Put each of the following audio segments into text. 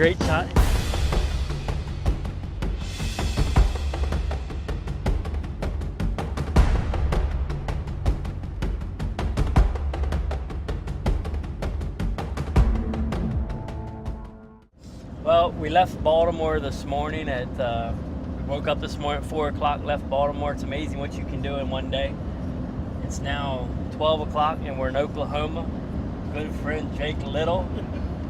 great shot. Well, we left Baltimore this morning we woke up this morning at 4 o'clock, left Baltimore. It's amazing what you can do in one day. It's now 12 o'clock and we're in Oklahoma. Good friend Jake Little.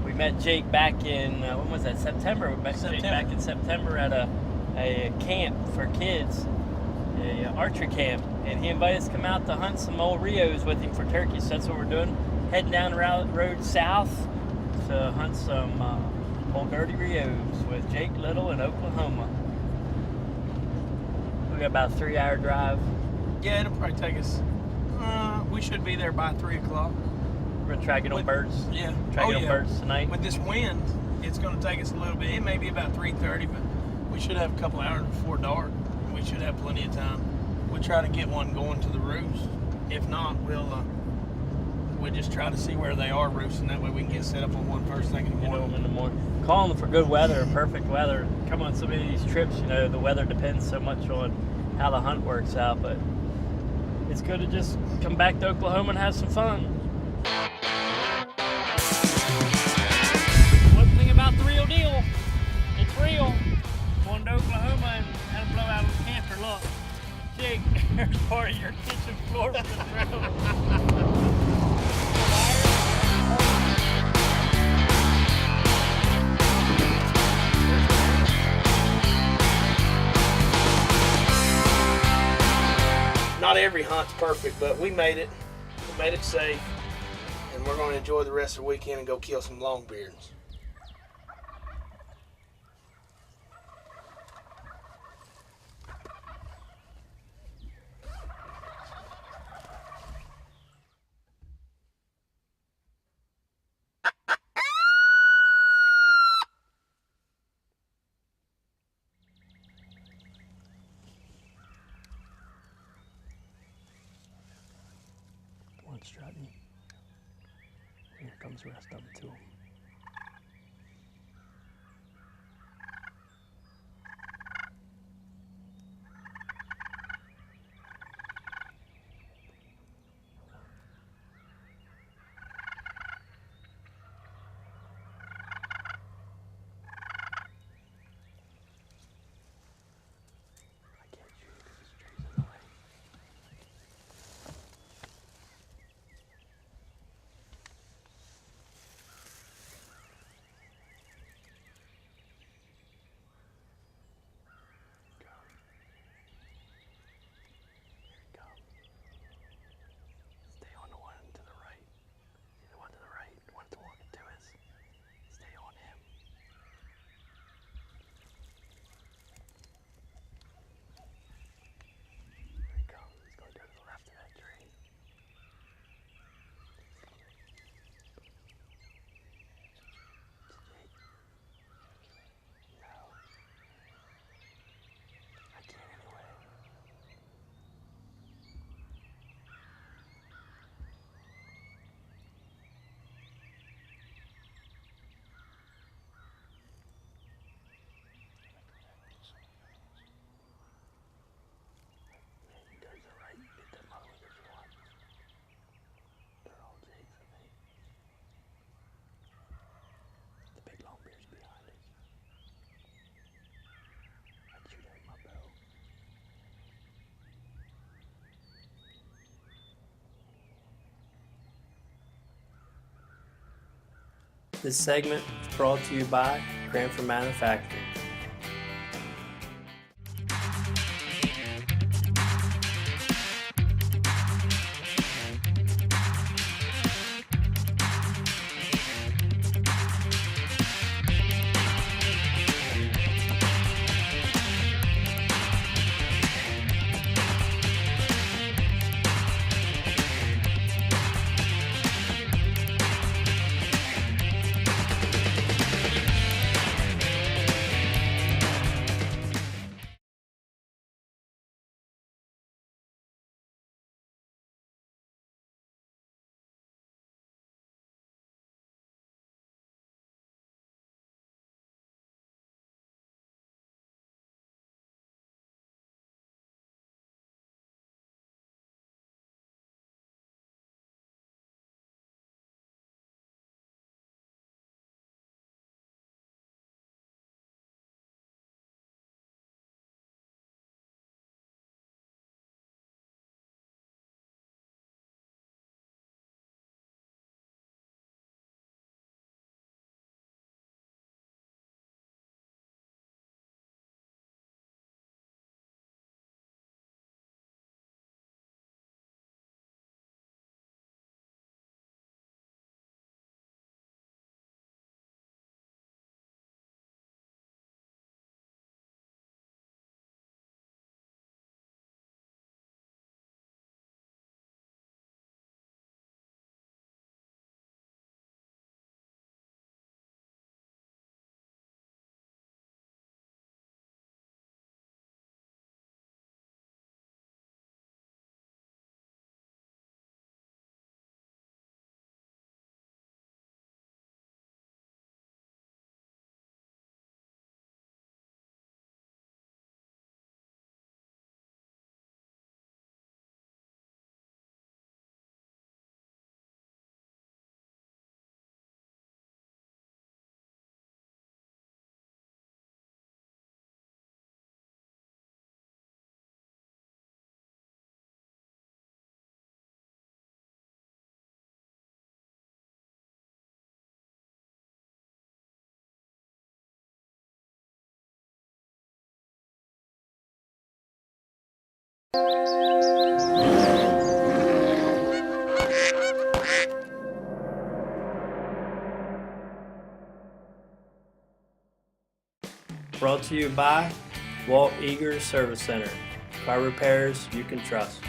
We met Jake back in, when was that, September? We met Jake back in September at a camp for kids, a archery camp. And he invited us to come out to hunt some old Rios with him for turkeys. So that's what we're doing. Heading down the road south to hunt some old dirty Rios with Jake Little in Oklahoma. We got about a 3-hour drive. Yeah, it'll probably take us, we should be there by 3 o'clock. We're gonna try to get on birds. Yeah. Try to get on birds tonight. With this wind, it's gonna take us a little bit. It may be about 3:30, but we should have a couple hours before dark. We should have plenty of time. We'll try to get one going to the roost. If not, we'll just try to see where they are roosting. That way we can get set up on one first thing in the morning. Calling for good weather, perfect weather. Come on some of these trips, the weather depends so much on how the hunt works out, but it's good to just come back to Oklahoma and have some fun. One thing about the real deal, it's real. Going to Oklahoma and had a blowout on the camper. Look, Jake, there's part of your kitchen floor from the room. Not every hunt's perfect, but we made it. We made it safe, and we're going to enjoy the rest of the weekend and go kill some longbeards. Strutting. Here comes the rest of them too. This segment is brought to you by Cranford Manufacturing. Brought to you by Walt Eager Service Center. Car repairs you can trust.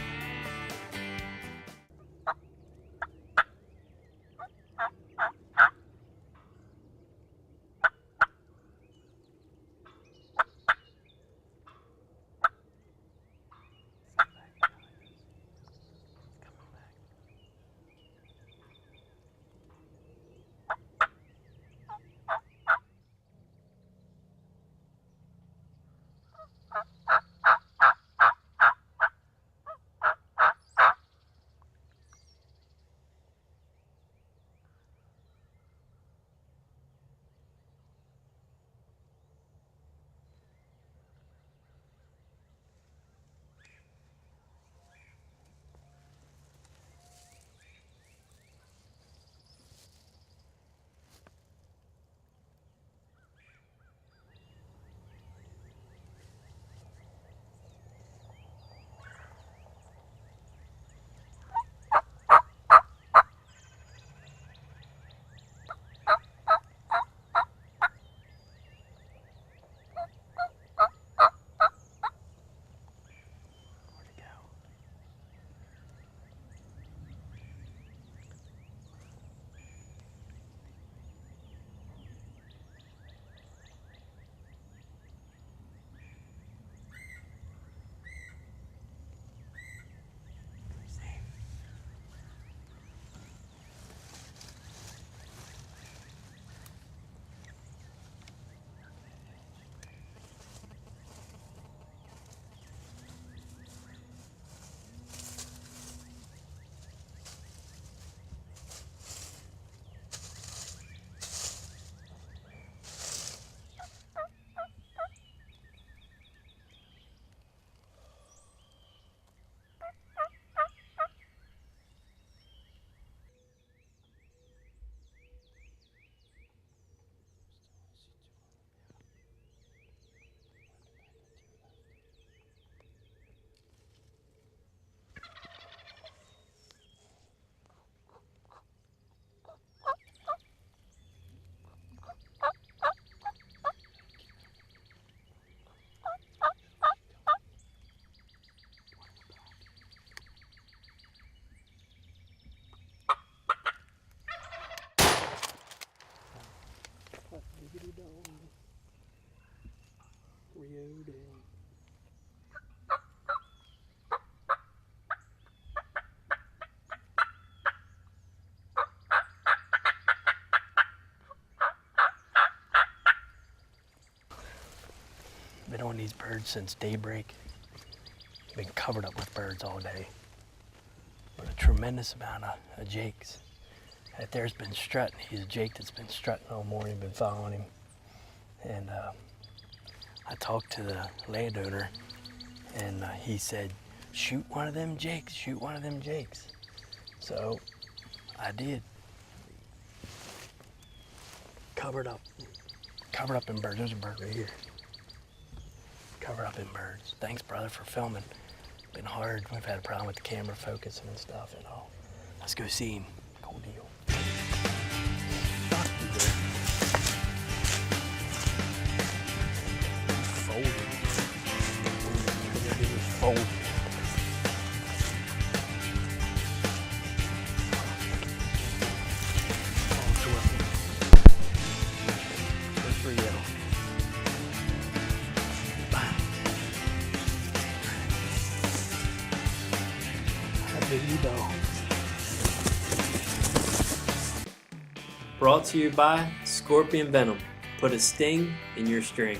Been on these birds since daybreak. Been covered up with birds all day. But a tremendous amount of jakes. That there's been strutting. He's a jake that's been strutting all morning, been following him. And I talked to the landowner, and he said, shoot one of them jakes, shoot one of them jakes. So I did. Covered up in birds. There's a bird right here. Covered up in birds. Thanks, brother, for filming. Been hard. We've had a problem with the camera focusing and stuff and all. Let's go see him. Cool deal. Folded. Brought to you by Scorpion Venom. Put a sting in your string.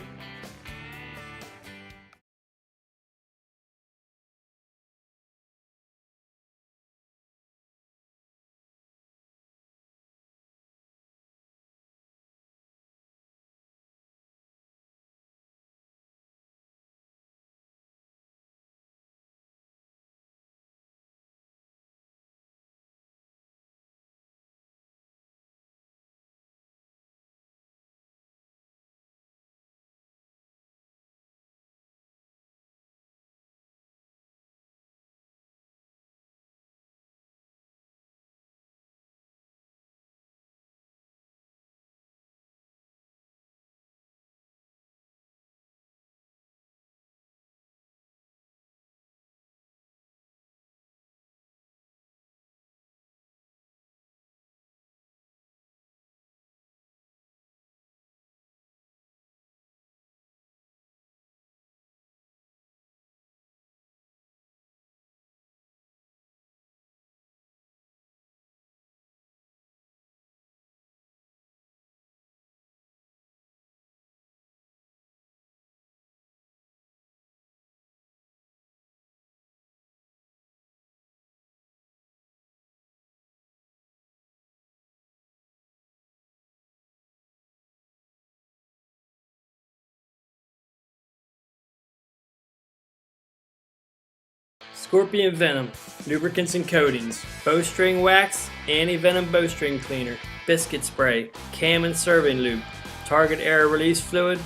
Scorpion Venom, lubricants and coatings, bowstring wax, anti-venom bowstring cleaner, biscuit spray, cam and serving lube, target air release fluid,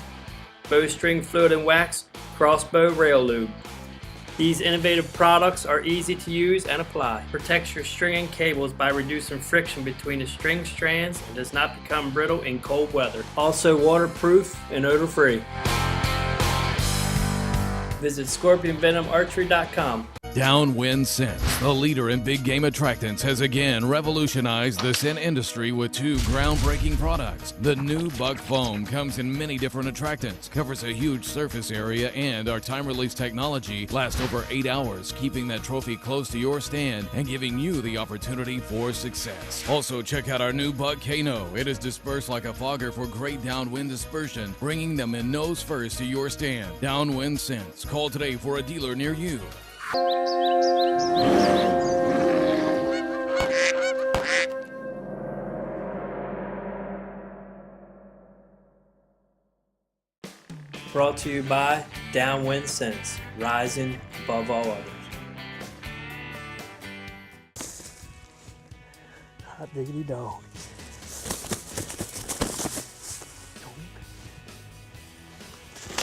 bowstring fluid and wax, crossbow rail lube. These innovative products are easy to use and apply. Protects your string and cables by reducing friction between the string strands and does not become brittle in cold weather. Also waterproof and odor-free. Visit ScorpionVenomArchery.com. Downwind Scents, the leader in big game attractants, has again revolutionized the scent industry with two groundbreaking products. The new Buck Foam comes in many different attractants, covers a huge surface area, and our time-release technology lasts over 8 hours, keeping that trophy close to your stand and giving you the opportunity for success. Also, check out our new Buck Kano. It is dispersed like a fogger for great downwind dispersion, bringing them in nose first to your stand. Downwind Scents. Call today for a dealer near you. Brought to you by Downwind Scents, rising above all others. Hot diggity dog.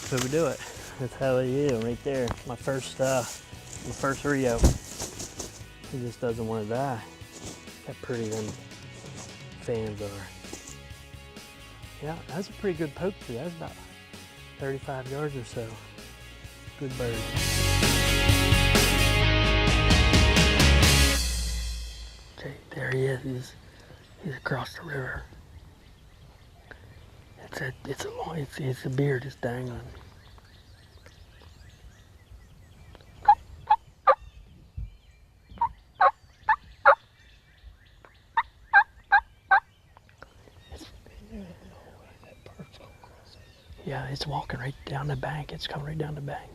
So we do it. That's how it is right there. My first Rio. He just doesn't want to die. How pretty them fans are. Yeah, that's a pretty good poke too. That's about 35 yards or so. Good bird. Okay, there he is. He's across the river. It's a beard just dangling. Yeah, it's walking right down the bank. It's coming right down the bank.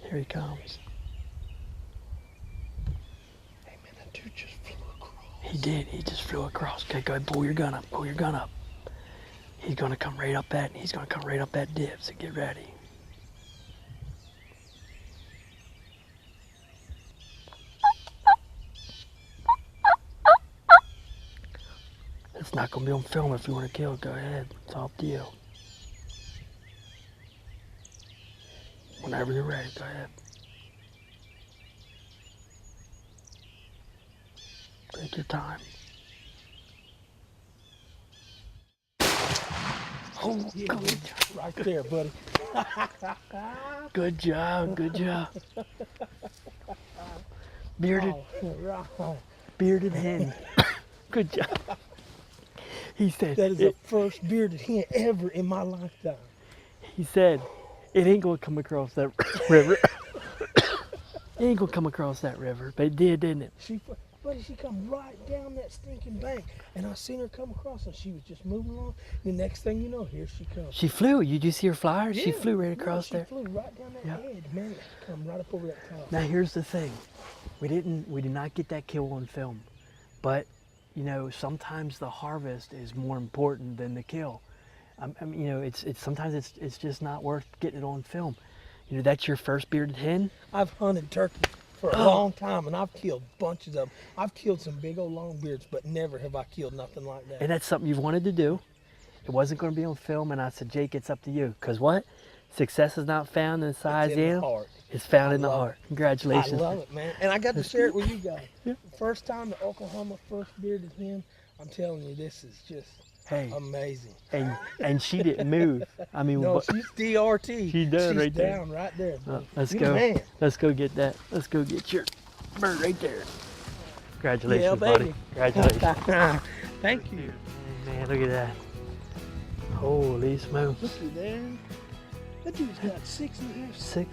Here he comes. Hey man, that dude just flew across. He did. He just flew across. Okay, go ahead. Pull your gun up. Pull your gun up. He's gonna come right up that. He's gonna come right up that dip. So get ready. It's not gonna be on film. If you want to kill it, go ahead. It's all up to you. Whenever you're ready, go ahead. Take your time. Oh, Yeah, come dude, right there, buddy. Good job. Good job. Bearded, Right. bearded hen. Good job. He said. That is the first bearded hen ever in my lifetime. He said, it ain't gonna come across that river. It ain't gonna come across that river, but it did, didn't it? Buddy, she come right down that stinking bank, and I seen her come across, and she was just moving along. The next thing you know, here she comes. She flew. You did see her fly? She Yeah, flew right across she there. flew right down that Yep. edge, man. She come right up over that top. Now here's the thing. We did not get that kill on film, but you know, sometimes the harvest is more important than the kill. I mean, you know, it's sometimes it's just not worth getting it on film. You know, that's your first bearded hen. I've hunted turkey for a long time, and I've killed bunches of them. I've killed some big old long beards, but never have I killed nothing like that. And that's something you've wanted to do. It wasn't going to be on film, and I said, Jake, it's up to you. Because what? Success is not found in the size It's in the end. heart. It's found I in the love heart. it. Congratulations. I love it, man. And I got to share it with you guys. First time the Oklahoma first bearded hen, I'm telling you, this is just Hey, amazing. and she didn't move. I mean, No, but- she's DRT. She does she's right there. down right there. let's Good go. man. Let's go get that. Let's go get your bird right there. Congratulations, Yeah, buddy. baby. Congratulations. Thank you. Man, look at that. Holy smokes. Look at there. That dude's got 6.5.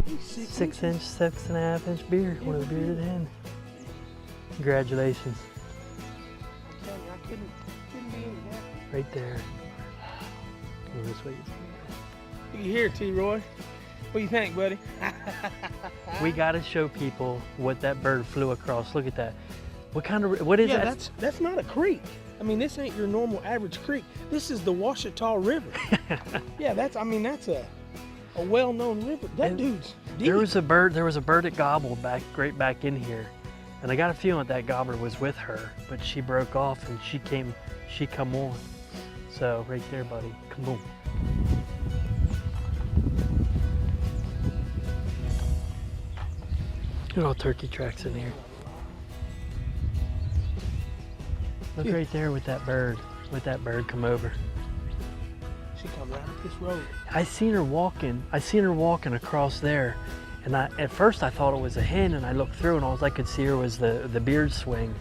He's 6'6", 6.5" beard. What a bearded hen. Congratulations. I'm telling you, I couldn't be any happier. Right there. Come this way. You can hear T-Roy. What do you think, buddy? We got to show people what that bird flew across. Look at that. What is Yeah, that? that's not a creek. I mean, this ain't your normal average creek. This is the Washita River. Yeah, that's a a well-known river. That And dude's deep. There was a bird that gobbled right back in here. And I got a feeling that gobbler was with her, but she broke off and she come on. So right there, buddy, come on. Look at all turkey tracks in here. Look right there with that bird. Let that bird come over. She come right up this road. I seen her walking across there. And at first I thought it was a hen, and I looked through and all I could see her was the beard swing.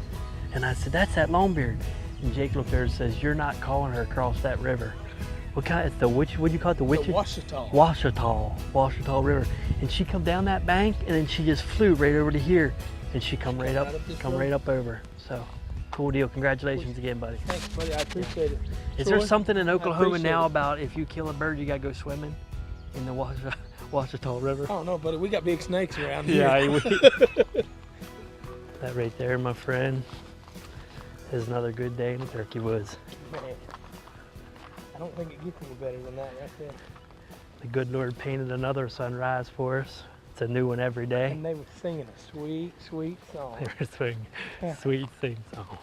And I said, that's that longbeard. And Jake looked there and says, you're not calling her across that river. What kind? It's what do you call it? The witch? Washita River. And she come down that bank, and then she just flew right over to here, and she come right up over. So cool deal. Congratulations again, buddy. Thanks, buddy. I appreciate it. Is there something in Oklahoma appreciate now it. about if you kill a bird, you gotta go swimming in the Washita River? I don't know, buddy. We got big snakes around here. Yeah. That right there, my friend, is another good day in the turkey woods. Man, I don't think it gets any better than that right there. The good Lord painted another sunrise for us. It's a new one every day. And they were singing a sweet, sweet song. They were singing sweet sing song.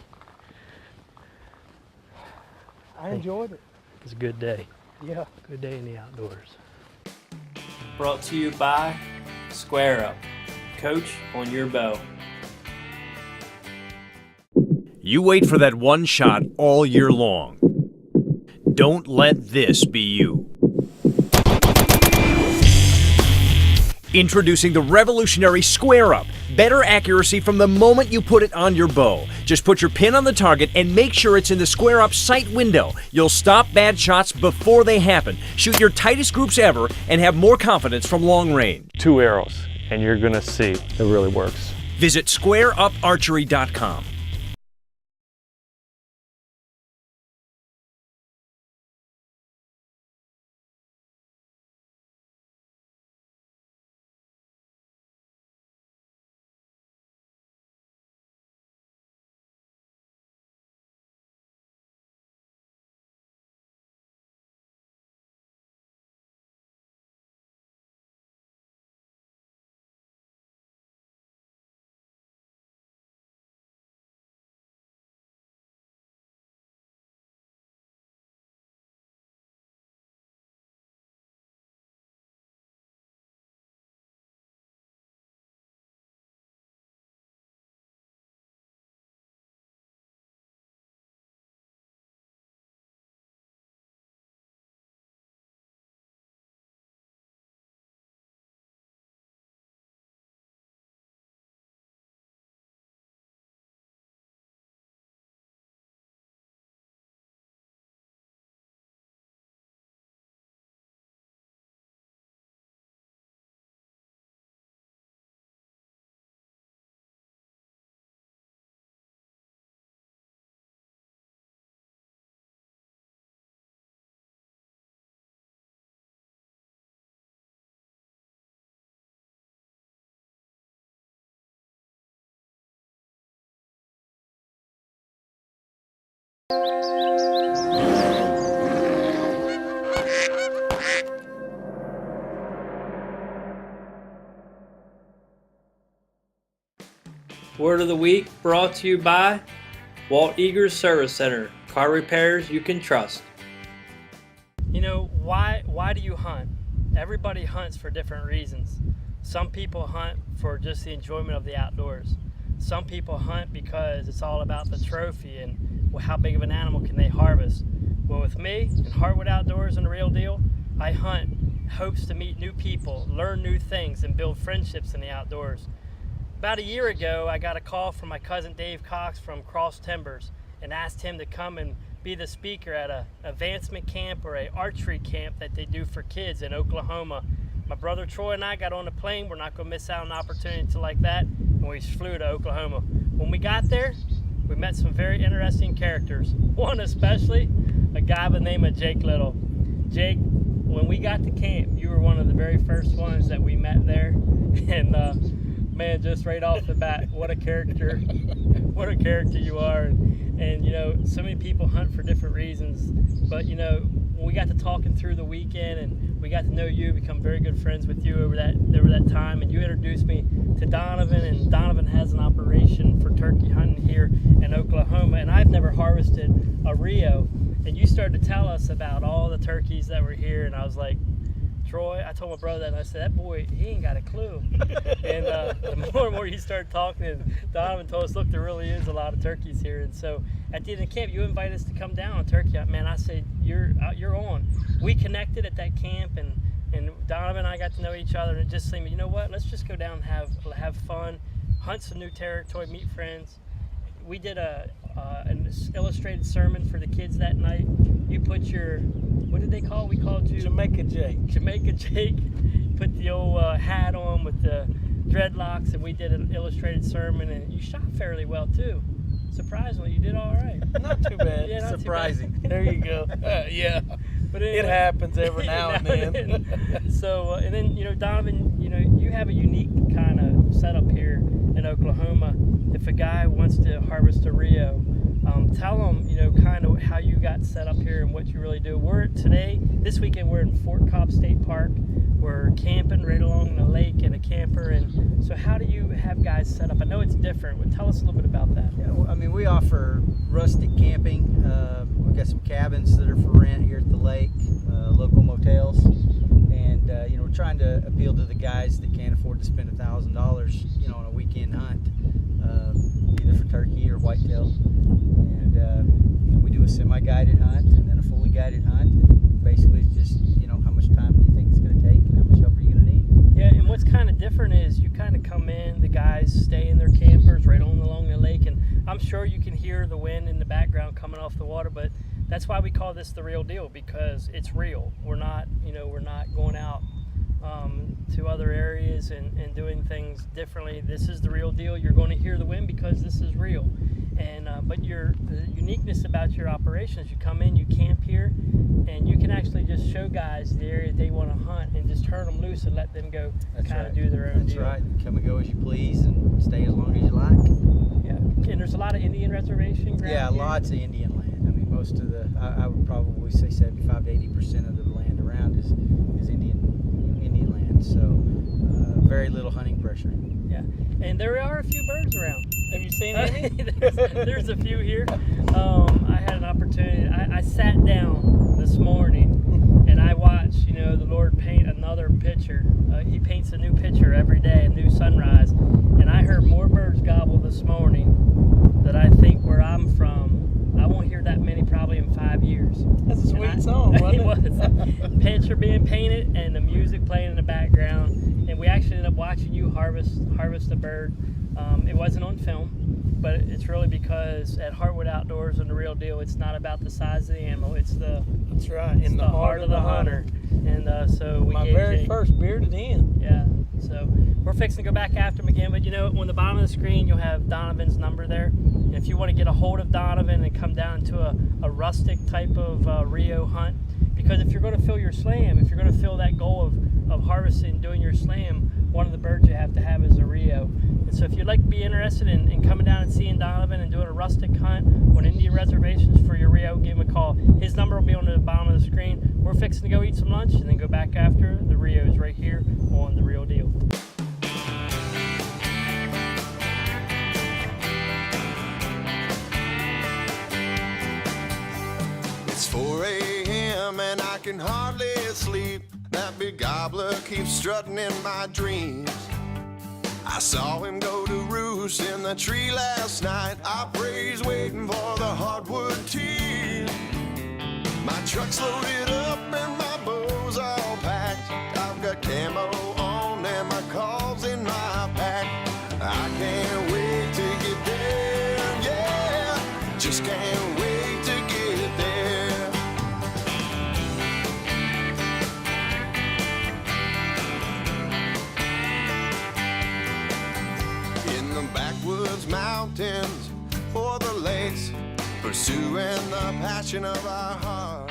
I enjoyed it. It was a good day. Yeah. Good day in the outdoors. Brought to you by Square Up. Coach on your bow. You wait for that one shot all year long. Don't let this be you. Introducing the revolutionary Square Up. Better accuracy from the moment you put it on your bow. Just put your pin on the target and make sure it's in the Square Up sight window. You'll stop bad shots before they happen. Shoot your tightest groups ever and have more confidence from long range. 2 arrows, and you're gonna see it really works. Visit squareuparchery.com. Word of the week brought to you by Walt Eagers Service Center. Car repairs you can trust. You know, why do you hunt? Everybody hunts for different reasons. Some people hunt for just the enjoyment of the outdoors. Some people hunt because it's all about the trophy and how big of an animal can they harvest. Well, with me and Heartwood Outdoors and the Real Deal, I hunt in hopes to meet new people, learn new things, and build friendships in the outdoors. About a year ago, I got a call from my cousin Dave Cox from Cross Timbers and asked him to come and be the speaker at a advancement camp or a archery camp that they do for kids in Oklahoma. My brother Troy and I got on a plane. We're not going to miss out on an opportunity like that, and we flew to Oklahoma. When we got there, we met some very interesting characters. One especially, a guy by the name of Jake Little. Jake, when we got to camp, you were one of the very first ones that we met there, and man, just right off the bat, what a character you are. And you know, so many people hunt for different reasons, but you know, when we got to talking through the weekend and we got to know you, become very good friends with you over that time, and you introduced me to Donovan, and Donovan has an operation for turkey hunting here in Oklahoma, and I've never harvested a Rio, and you started to tell us about all the turkeys that were here, and I was like, Troy, I told my brother that, and I said, that boy, he ain't got a clue. And the more and more you started talking, and Donovan told us, look, there really is a lot of turkeys here. And so at the end of camp, you invited us to come down on turkey hunt. Man, I said, you're on. We connected at that camp, and Donovan and I got to know each other, and it just seemed, you know what, let's just go down and have fun, hunt some new territory, meet friends. We did an illustrated sermon for the kids that night. You put your, what did they call it? We called you Jamaica Jake. Jamaica Jake. Put the old hat on with the dreadlocks, and we did an illustrated sermon, and you shot fairly well too. Surprisingly, you did all right. Not too bad. Yeah, not surprising. Too bad. There you go. Yeah. But anyway, it happens every now and then. So, and then, you know, Donovan, you know, you have a unique kind of setup here in Oklahoma. If a guy wants to harvest a Rio, tell them, you know, kind of how you got set up here and what you really do. This weekend, we're in Fort Cobb State Park. We're camping right along the lake in a camper. And so how do you have guys set up? I know it's different, but tell us a little bit about that. Yeah, well, I mean, we offer rustic camping. We've got some cabins that are for rent here at the lake, local motels. And, you know, we're trying to appeal to the guys that can't afford to spend $1,000, you know, on a weekend hunt, either for turkey or whitetail. And, you know, we do a semi-guided hunt and then a fully guided hunt. And basically, it's just, you know, how much time do you think it's going to take and how much help are you going to need? Yeah, and what's kind of different is you kind of come in, the guys stay in their campers right along the lake, and I'm sure you can hear the wind in the background coming off the water, but that's why we call this the real deal, because it's real. We're not, you know, we're not going out to other areas and doing things differently. This is the real deal. You're going to hear the wind because this is real. And but the uniqueness about your operations, you come in, you camp here, and you can actually just show guys the area they want to hunt and just turn them loose and let them go kind of do their own deal. That's right. Come and go as you please and stay as long as you like. Yeah. And there's a lot of Indian reservation ground Yeah, here. lots of Indian land. I mean, most of the, I would probably say 75 to 80% of the land around is Indian land. So very little hunting pressure. Yeah, and there are a few birds around. Have you seen any? There's a few here. I had an opportunity. I sat down this morning and I watched, you know, the Lord paint another picture. He paints a new picture every day, a new sunrise. And I heard more birds gobble this morning that I think where I'm from, I won't hear that many probably in 5 years. That's a sweet song, wasn't it? It was. Picture being painted and the music playing in the background. And we actually ended up watching you harvest a bird. It wasn't on film, but it's really because at Heartwood Outdoors and the real deal, it's not about the size of the animal, it's That's right. it's In the heart of the hunter. And so we My gave very Jake, first bearded hen. yeah. So we're fixing to go back after him again, but you know, on the bottom of the screen, you'll have Donovan's number there. And if you want to get a hold of Donovan and come down to a rustic type of Rio hunt, because if you're going to fill your slam, if you're going to fill that goal of harvesting, doing your slam, one of the birds you have to have is a Rio. And so if you'd like to be interested in coming down and seeing Donovan and doing a rustic hunt on Indian reservations for your Rio, give him a call. His number will be on the bottom of the screen. We're fixing to go eat some lunch and then go back after the Rios right here on The Real Deal. It's 4 a.m. and I can hardly sleep. That big gobbler keeps strutting in my dreams. I saw him go to roost in the tree last night. I praise waiting for the hardwood tea. My truck's loaded up and my bow's all packed. I've got camo on and my calls in my pack. I can't wait to get there, yeah. Just can't wait to get there. In the backwoods mountains or the lakes, pursuing the passion of our hearts.